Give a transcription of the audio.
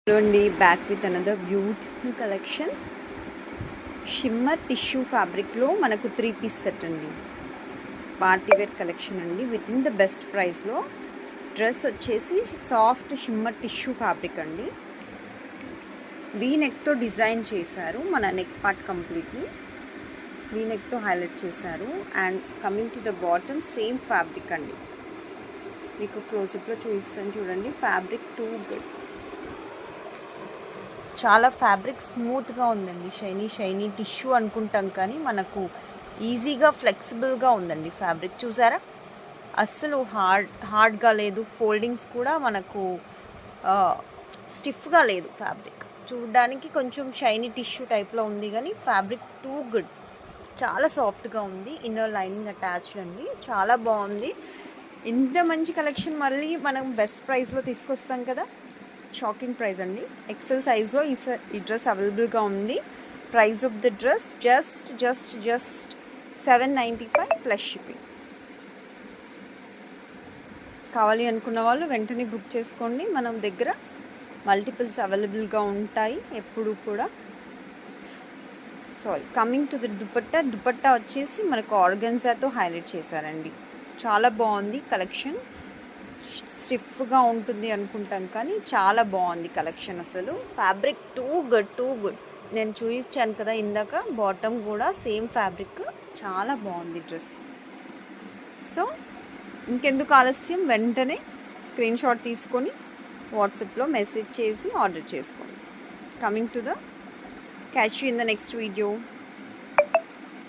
Hello, back with another beautiful collection. Shimmer tissue fabric lo manaku 3-piece set andi. Party wear collection andi within the best price lo. Dress vachesi soft shimmer tissue fabric andi. V-neck to design chesaru mana neck part completely. V-neck to highlight chesaru and coming to the bottom same fabric andi. Meeku close up lo chustanu chudandi, fabric too good. చాలా fabric స్మూత్గా ఉందండి. Shiny tissue అనుకుంటాం కానీ మనకు ఈజీగా ఫ్లెక్సిబుల్గా ఉందండి. Fabric చూసారా, అస్సలు హార్డ్గా లేదు. ఫోల్డింగ్స్ కూడా మనకు స్టిఫ్గా లేదు. ఫ్యాబ్రిక్ చూడడానికి కొంచెం షైనీ టిష్యూ టైప్లో ఉంది కానీ ఫ్యాబ్రిక్ టూ గుడ్, చాలా సాఫ్ట్గా ఉంది. ఇన్నర్ లైనింగ్ అటాచ్డ్ అండి, చాలా బాగుంది. ఇంత మంచి కలెక్షన్ మళ్ళీ మనం బెస్ట్ ప్రైస్లో తీసుకొస్తాం కదా. షాకింగ్ ప్రైస్ అండి. ఎక్సెల్ సైజ్లో ఈ డ్రెస్ అవైలబుల్గా ఉంది. Price of the dress just 795 plus shipping. కావాలి అనుకున్న వాళ్ళు వెంటనే బుక్ చేసుకోండి. మనం దగ్గర మల్టిపుల్స్ అవైలబుల్గా ఉంటాయి ఎప్పుడు కూడా. కమింగ్ టు ద దుపట్టా వచ్చేసి మనకు ఆర్గన్జాతో హైలైట్ చేశారండి. చాలా బాగుంది కలెక్షన్. స్టిఫ్గా ఉంటుంది అనుకుంటాం కానీ చాలా బాగుంది కలెక్షన్. అసలు ఫ్యాబ్రిక్ టూ గుడ్. నేను చూపించాను కదా ఇందాక, బాటమ్ కూడా సేమ్ ఫ్యాబ్రిక్, చాలా బాగుంది డ్రెస్. సో ఇంకెందుకు ఆలస్యం, వెంటనే స్క్రీన్ షాట్ తీసుకొని వాట్సాప్లో మెసేజ్ చేసి ఆర్డర్ చేసుకోండి. Coming to the catch you in the next video.